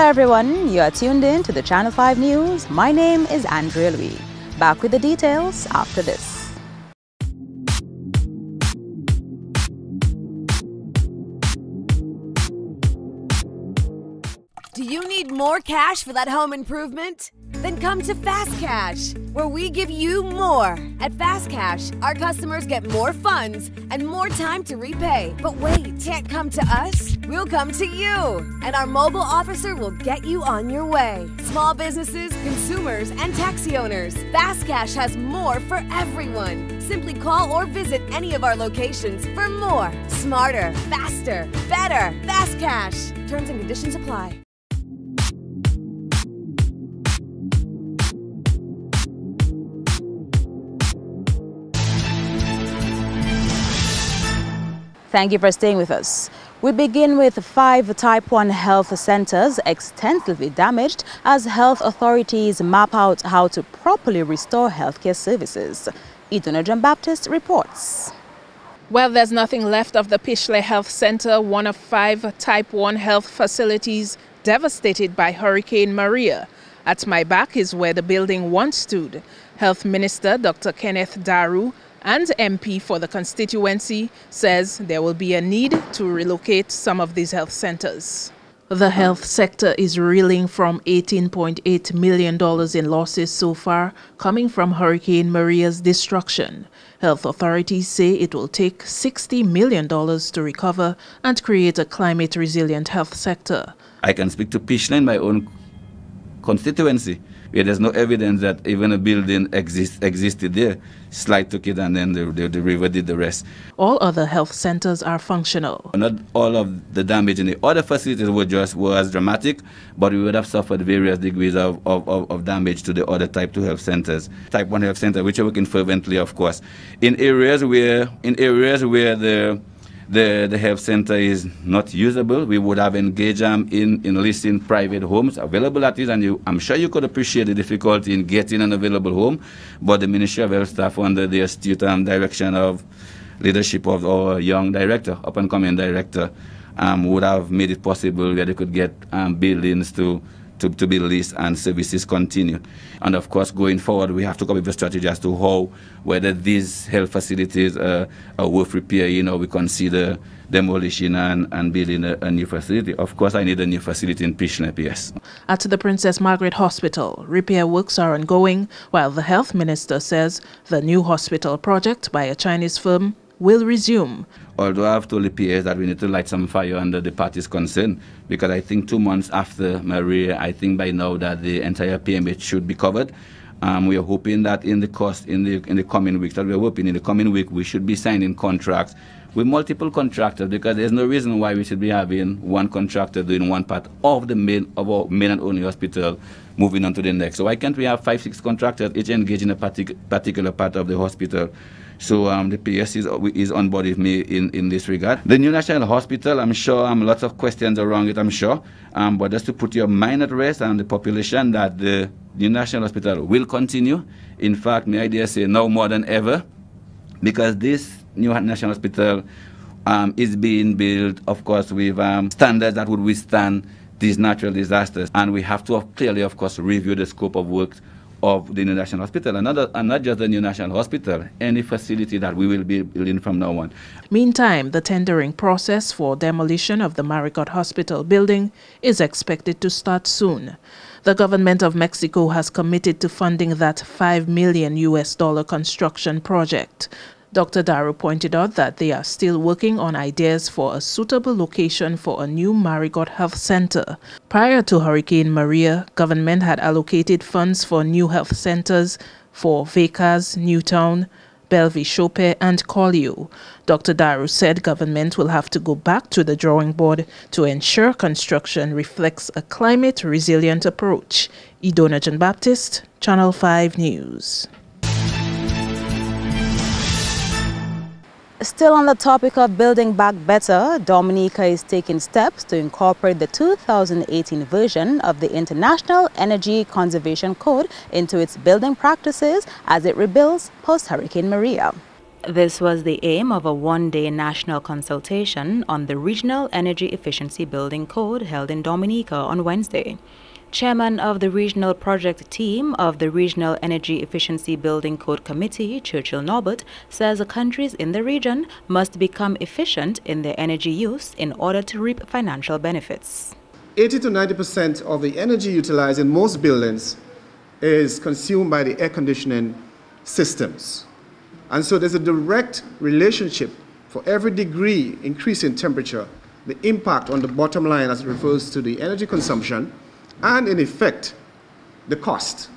everyone, you are tuned in to the Channel 5 News. My name is Andrea Louis. Back with the details after this. Do you need more cash for that home improvement? Then come to Fast Cash, where we give you more. At Fast Cash, our customers get more funds and more time to repay. But wait, can't come to us? We'll come to you, and our mobile officer will get you on your way. Small businesses, consumers, and taxi owners, Fast Cash has more for everyone. Simply call or visit any of our locations for more. Smarter, faster, better. Fast Cash. Terms and conditions apply. Thank you for staying with us. We begin with 5 Type 1 health centers extensively damaged as health authorities map out how to properly restore healthcare services. Iduna John-Baptist reports. Well, there's nothing left of the Pishley Health Center, one of 5 Type 1 health facilities devastated by Hurricane Maria. At my back is where the building once stood. Health Minister Dr. Kenneth Daru and MP for the constituency says there will be a need to relocate some of these health centers. The health sector is reeling from $18.8 million in losses so far, coming from Hurricane Maria's destruction. Health authorities say it will take $60 million to recover and create a climate-resilient health sector. I can speak to Pishley in my own constituency, where there's no evidence that even a building existed there. Slide took it and then the river did the rest. All other health centers are functional. Not all of the damage in the other facilities was dramatic, but we would have suffered various degrees of damage to the other Type 2 health centers. Type 1 health center, which are working fervently, of course. In areas where the health center is not usable, we would have engaged in listing private homes available at it, and I'm sure you could appreciate the difficulty in getting an available home, but the Ministry of Health staff, under the astute direction of leadership of our young director, up-and-coming director, would have made it possible where they could get buildings to be leased and services continue. And of course, going forward, we have to come up with a strategy as to whether these health facilities are worth repairing, or we consider demolition and building a new facility. Of course, I need a new facility in Pishley, yes. At the Princess Margaret Hospital, repair works are ongoing, while the health minister says the new hospital project by a Chinese firm will resume. Although I have told the PS that we need to light some fire under the parties concerned, because I think 2 months after Maria, I think by now that the entire PMH should be covered. We are hoping that in the coming weeks, that we are hoping in the coming week, we should be signing contracts with multiple contractors, because there's no reason why we should be having one contractor doing one part of our main and only hospital, moving on to the next. So why can't we have 5-6 contractors each engaged in a particular part of the hospital? So the PS is on board with me in this regard. The new National Hospital, I'm sure lots of questions around it, I'm sure. But just to put your mind at rest and the population, that the new National Hospital will continue. In fact, may I dare say now more than ever, because this new National Hospital is being built, of course, with standards that would withstand these natural disasters. And we have to clearly, of course, review the scope of work of the new National Hospital, and not just the new National Hospital, any facility that we will be building from now on. Meantime, the tendering process for demolition of the Marigot Hospital building is expected to start soon. The government of Mexico has committed to funding that $5 million construction project. Dr. Daru pointed out that they are still working on ideas for a suitable location for a new Marigot Health Center. Prior to Hurricane Maria, government had allocated funds for new health centers for Vacas, Newtown, Bellevue-Chopin, and Collioure. Dr. Daru said government will have to go back to the drawing board to ensure construction reflects a climate-resilient approach. Iduna John-Baptist, Channel 5 News. Still on the topic of building back better, Dominica is taking steps to incorporate the 2018 version of the International Energy Conservation Code into its building practices as it rebuilds post-Hurricane Maria. This was the aim of a one-day national consultation on the Regional Energy Efficiency Building Code held in Dominica on Wednesday. Chairman of the Regional Project Team of the Regional Energy Efficiency Building Code Committee, Churchill Norbert, says countries in the region must become efficient in their energy use in order to reap financial benefits. 80 to 90% of the energy utilized in most buildings is consumed by the air conditioning systems. And so there's a direct relationship for every degree increase in temperature, the impact on the bottom line as it refers to the energy consumption, and in effect, the cost.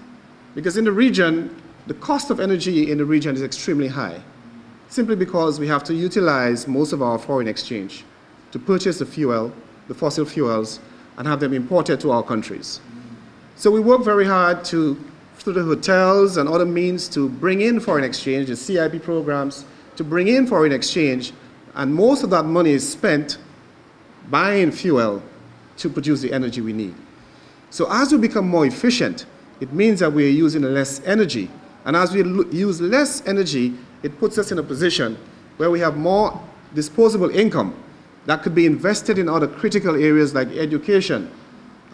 Because in the region, the cost of energy in the region is extremely high, simply because we have to utilize most of our foreign exchange to purchase the fuel, the fossil fuels, and have them imported to our countries. So we work very hard through the hotels and other means to bring in foreign exchange, the CIP programs, to bring in foreign exchange, and most of that money is spent buying fuel to produce the energy we need. So as we become more efficient, it means that we're using less energy. And as we use less energy, it puts us in a position where we have more disposable income that could be invested in other critical areas like education,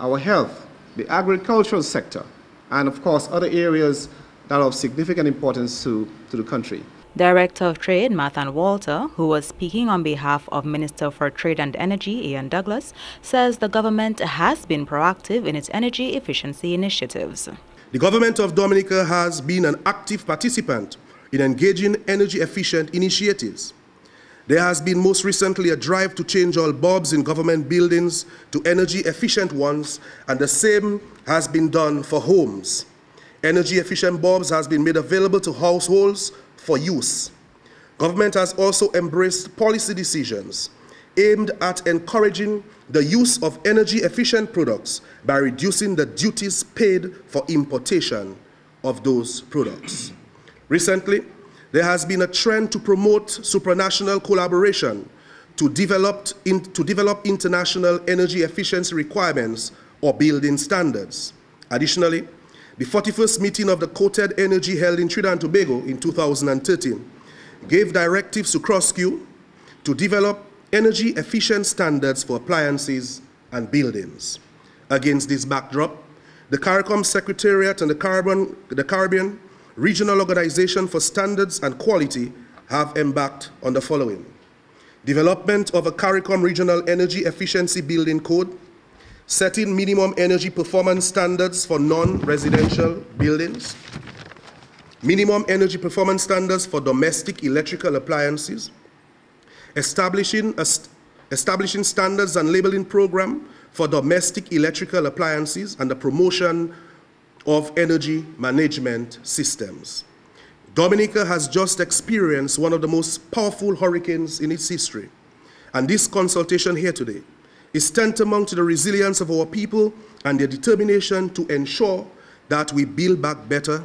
our health, the agricultural sector, and of course other areas that are of significant importance to the country. Director of Trade, Mathan Walter, who was speaking on behalf of Minister for Trade and Energy, Ian Douglas, says the government has been proactive in its energy efficiency initiatives. The government of Dominica has been an active participant in engaging energy-efficient initiatives. There has been most recently a drive to change all bulbs in government buildings to energy-efficient ones, and the same has been done for homes. Energy-efficient bulbs has been made available to households for use. Government has also embraced policy decisions aimed at encouraging the use of energy-efficient products by reducing the duties paid for importation of those products. Recently, there has been a trend to promote supranational collaboration to develop international energy efficiency requirements or building standards. Additionally, the 41st meeting of the Coated Energy held in Trinidad and Tobago in 2013 gave directives to CROSSQ to develop energy-efficient standards for appliances and buildings. Against this backdrop, the CARICOM Secretariat and the Caribbean Regional Organization for Standards and Quality have embarked on the following: development of a CARICOM Regional Energy Efficiency Building Code, setting minimum energy performance standards for non-residential buildings, minimum energy performance standards for domestic electrical appliances, establishing standards and labeling program for domestic electrical appliances, and the promotion of energy management systems. Dominica has just experienced one of the most powerful hurricanes in its history, and this consultation here today is tantamount to the resilience of our people and their determination to ensure that we build back better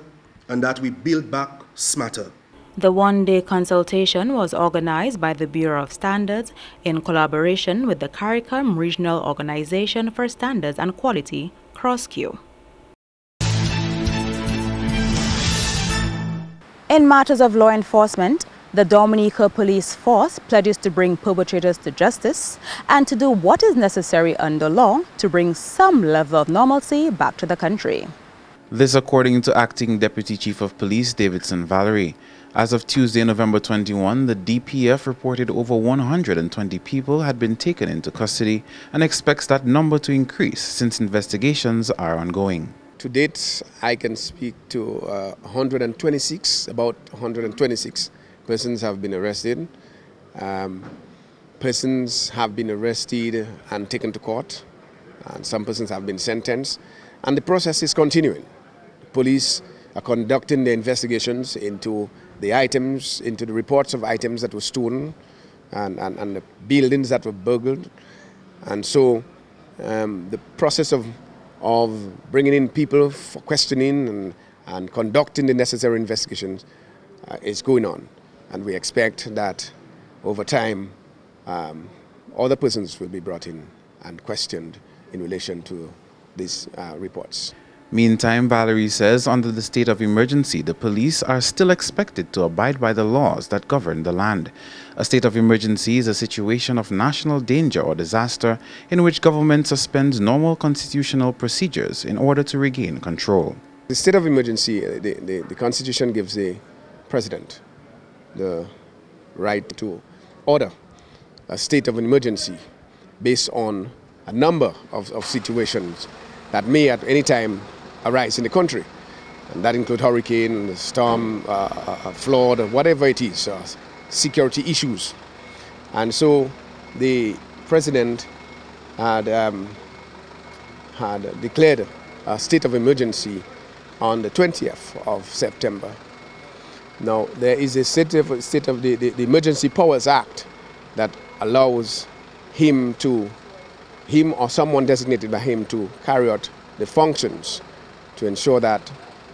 and that we build back smarter. The one-day consultation was organized by the Bureau of Standards in collaboration with the CARICOM Regional Organization for Standards and Quality, CROSSQ. In matters of law enforcement, the Dominica Police Force pledges to bring perpetrators to justice and to do what is necessary under law to bring some level of normalcy back to the country. This according to Acting Deputy Chief of Police Davidson Valerie. As of Tuesday, November 21, the DPF reported over 120 people had been taken into custody and expects that number to increase since investigations are ongoing. To date, I can speak to about 126 persons have been arrested. Persons have been arrested and taken to court, and some persons have been sentenced, and the process is continuing. The police are conducting the investigations into the items, into the reports of items that were stolen and the buildings that were burgled. And so the process of bringing in people for questioning and conducting the necessary investigations is going on. And we expect that over time, other persons will be brought in and questioned in relation to these reports. Meantime, Valerie says under the state of emergency, the police are still expected to abide by the laws that govern the land. A state of emergency is a situation of national danger or disaster in which government suspends normal constitutional procedures in order to regain control. The state of emergency, the Constitution gives the President the right to order a state of emergency based on a number of situations that may at any time arise in the country. And that include hurricane, storm, flood, whatever it is, security issues. And so the President had declared a state of emergency on the 20th of September. Now, there is a state of the Emergency Powers Act that allows him or someone designated by him to carry out the functions to ensure that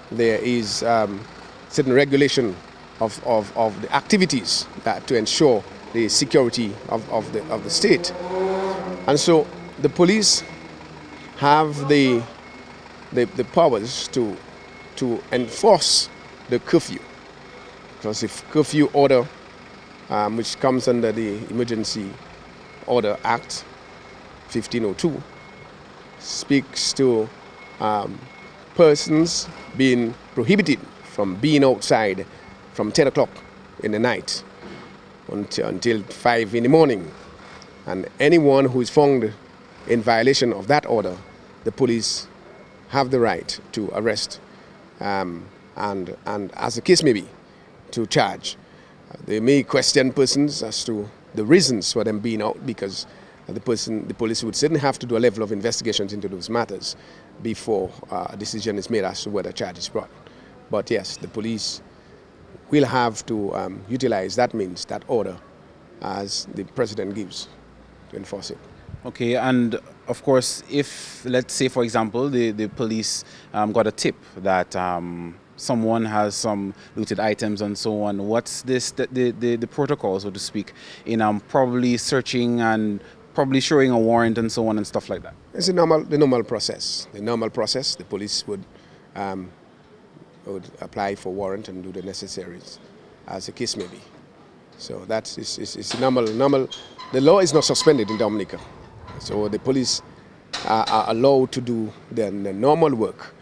there is certain regulation of the activities that to ensure the security of the state. And so the police have the powers to enforce the curfew. Because if curfew order, which comes under the Emergency Order Act 1502, speaks to persons being prohibited from being outside from 10 o'clock in the night until 5 in the morning. And anyone who is found in violation of that order, the police have the right to arrest and as the case may be, to charge. They may question persons as to the reasons for them being out, because the police would certainly have to do a level of investigations into those matters before a decision is made as to whether a charge is brought. But yes, the police will have to utilize that means, that order, as the President gives to enforce it. Okay, and of course, if, let's say, for example, the police got a tip that someone has some looted items and so on, what's the protocol, so to speak, in probably searching and probably showing a warrant and so on and stuff like that? It's the normal process. The normal process, the police would apply for warrant and do the necessaries as the case may be. So that's it's normal. The law is not suspended in Dominica. So the police are allowed to do the normal work,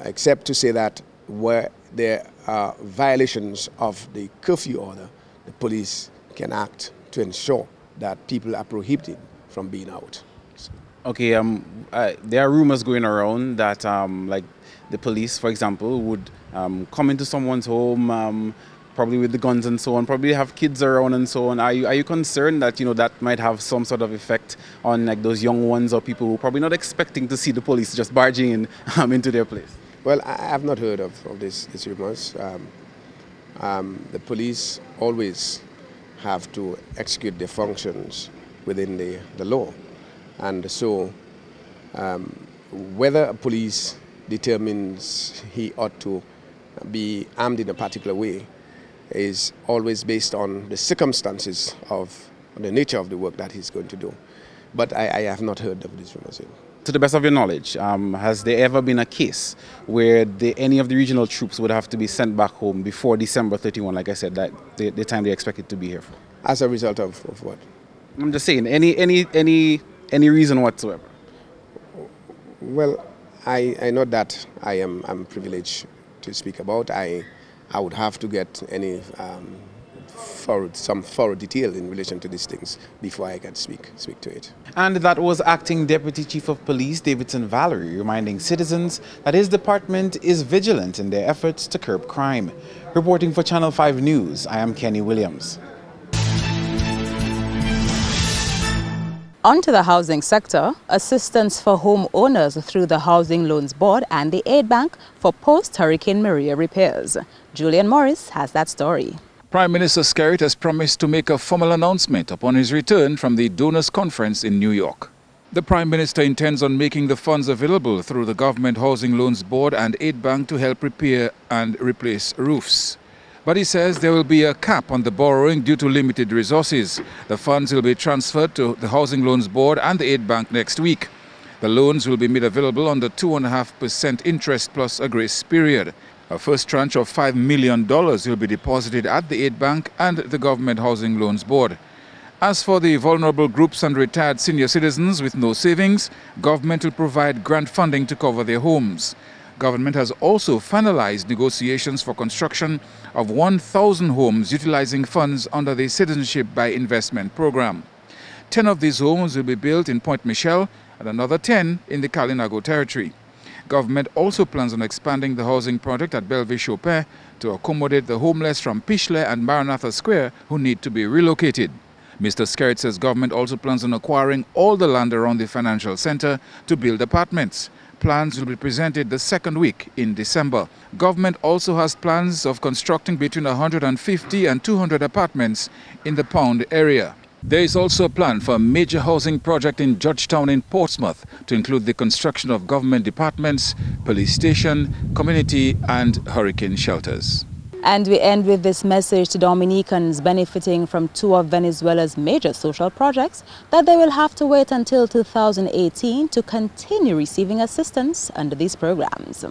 except to say that where there are violations of the curfew order, the police can act to ensure that people are prohibited from being out. So. Okay, there are rumors going around that like the police, for example, would come into someone's home, probably with the guns and so on, probably have kids around and so on. Are you concerned that, you know, that might have some sort of effect on like those young ones or people who are probably not expecting to see the police just barging in into their place? Well, I have not heard of these rumors. The police always have to execute their functions within the law. And so whether a police determines he ought to be armed in a particular way is always based on the circumstances of the nature of the work that he's going to do. But I have not heard of these rumors. To the best of your knowledge, has there ever been a case where any of the regional troops would have to be sent back home before December 31, like I said, that the time they're expected to be here for? As a result of what? I'm just saying, any reason whatsoever? Well, I know that I'm privileged to speak about. I would have to get some thorough detail in relation to these things before I can speak to it. And that was Acting Deputy Chief of Police Davidson Valerie reminding citizens that his department is vigilant in their efforts to curb crime. Reporting for Channel 5 News, I am Kenny Williams. On to the housing sector, assistance for homeowners through the Housing Loans Board and the Aid Bank for post-Hurricane Maria repairs. Julian Morris has that story. Prime Minister Skerrit has promised to make a formal announcement upon his return from the Donors Conference in New York. The Prime Minister intends on making the funds available through the Government Housing Loans Board and Aid Bank to help repair and replace roofs. But he says there will be a cap on the borrowing due to limited resources. The funds will be transferred to the Housing Loans Board and the Aid Bank next week. The loans will be made available under 2.5% interest plus a grace period. A first tranche of $5 million will be deposited at the aid bank and the Government Housing Loans Board. As for the vulnerable groups and retired senior citizens with no savings, government will provide grant funding to cover their homes. Government has also finalized negotiations for construction of 1,000 homes utilizing funds under the Citizenship by Investment program. 10 of these homes will be built in Point Michel and another 10 in the Kalinago territory. Government also plans on expanding the housing project at Bellevue-Chopin to accommodate the homeless from Pishle and Maranatha Square who need to be relocated. Mr. Skerritt says government also plans on acquiring all the land around the financial center to build apartments. Plans will be presented the second week in December. Government also has plans of constructing between 150 and 200 apartments in the Pound area. There is also a plan for a major housing project in Georgetown in Portsmouth to include the construction of government departments, police station, community and hurricane shelters. And we end with this message to Dominicans benefiting from two of Venezuela's major social projects that they will have to wait until 2018 to continue receiving assistance under these programs.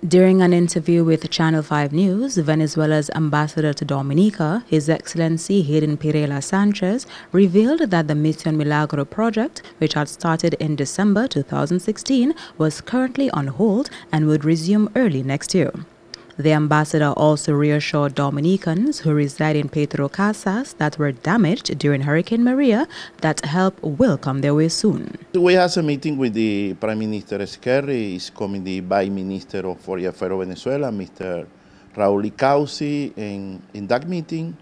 During an interview with Channel 5 News, Venezuela's ambassador to Dominica, His Excellency Hayden Pereira Sanchez, revealed that the Mission Milagro project, which had started in December 2016, was currently on hold and would resume early next year. The ambassador also reassured Dominicans who reside in Petro Casas that were damaged during Hurricane Maria that help will come their way soon. We had a meeting with the Prime Minister Skerritt. Is coming the Vice Minister of Foreign Affairs of Venezuela, Mr. Raúl Icausi. In that meeting,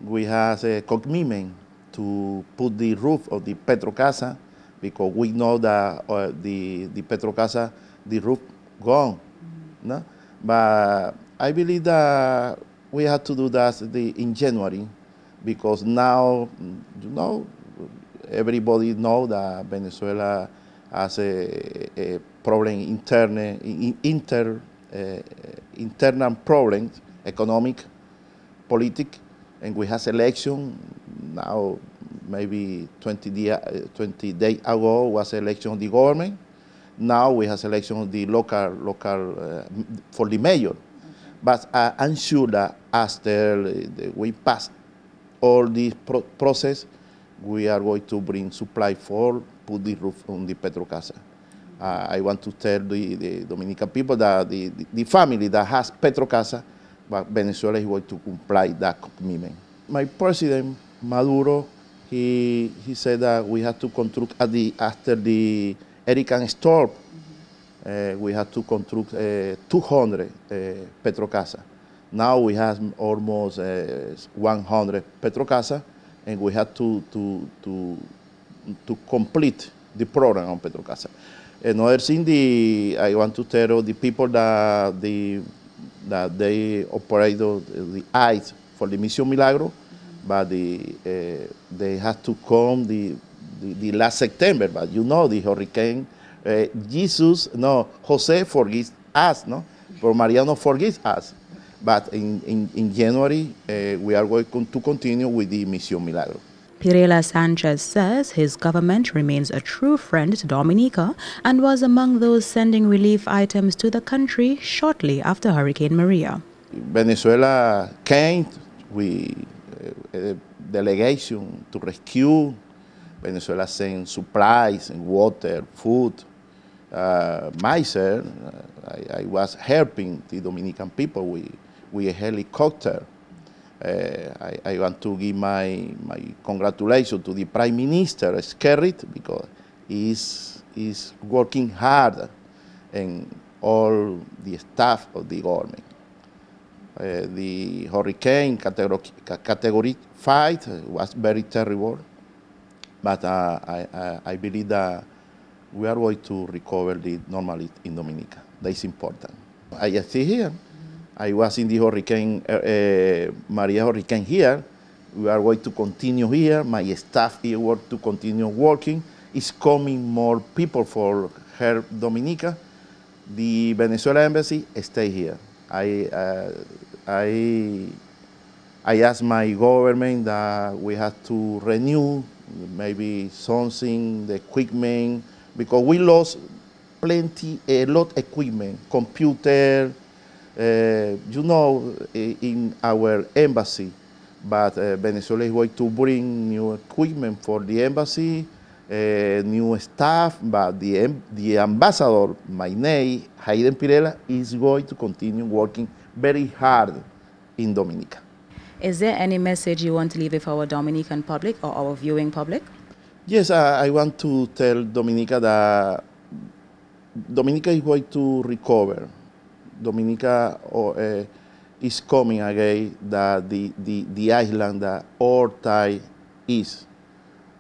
we had a commitment to put the roof of the Petro Casa because we know that the Petro Casa, the roof gone. No? But I believe that we have to do that in January because now, you know, everybody knows that Venezuela has a problem, internal problems, economic, political, and we have election now. Maybe 20 days ago was election of the government. Now we have selection of the local for the mayor. But I'm sure that after we pass all this process, we are going to bring supply for put the roof on the Petro Casa. I want to tell the Dominican people that the family that has Petro Casa, but Venezuela is going to comply that commitment. My president, Maduro, he said that we have to construct after the Hurricane Storm, we had to construct 200 Petro Casa. Now we have almost 100 Petro Casa, and we have to complete the program on Petro Casa. Another thing, I want to tell the people that they operate the eyes for the Mission Milagro, but they have to come the last September, but you know the hurricane, Jose forgives us, no? For Mariano forgives us. But in January, we are going to continue with the Mission Milagro. Pereira Sanchez says his government remains a true friend to Dominica and was among those sending relief items to the country shortly after Hurricane Maria. Venezuela came with a delegation to rescue. Venezuela sent supplies and water, food. Myself, I was helping the Dominican people with a helicopter. I want to give my congratulations to the Prime Minister Skerritt because he's working hard and all the staff of the government. The hurricane category 5 was very terrible. But I believe that we are going to recover the normality in Dominica. That is important. I stay here. I was in the Hurricane Maria Hurricane here. We are going to continue here. My staff here work to continue working. It's coming more people for help Dominica. The Venezuela embassy stay here. I asked my government that we have to renew maybe something, the equipment because we lost a lot of equipment, computer, in our embassy. But Venezuela is going to bring new equipment for the embassy, new staff, but the ambassador, my name, Hayden Pirela, is going to continue working very hard in Dominica. Is there any message you want to leave with our Dominican public or our viewing public? Yes, I want to tell Dominica that Dominica is going to recover. Dominica is coming again, that the island that our tie is.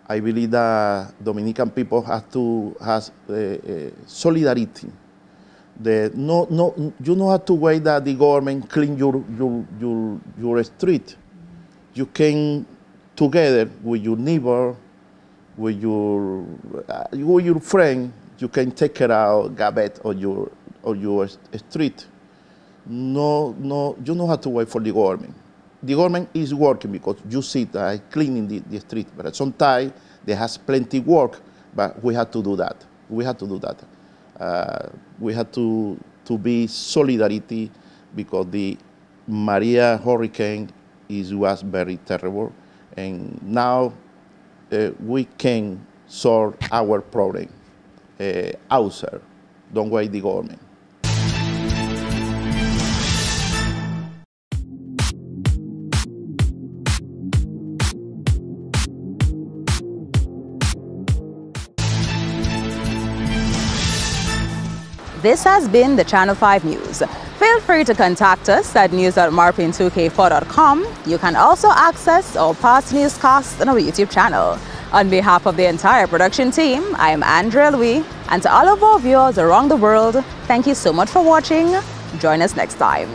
I believe that Dominican people have solidarity. You don't have to wait that the government clean your street. You can, together with your neighbor, with your friend, you can take care of garbage or your street. No, you don't have to wait for the government. The government is working because you see that cleaning the street, but sometimes they has plenty work, but we have to do that. We have to do that. We have to be solidarity because the Maria hurricane was very terrible, and now we can solve our problem outside. Don't wait the government. This has been the Channel 5 News. Feel free to contact us at news.marpin2k4.com. You can also access our past newscasts on our YouTube channel. On behalf of the entire production team, I am Andrea Louis, and to all of our viewers around the world, thank you so much for watching. Join us next time.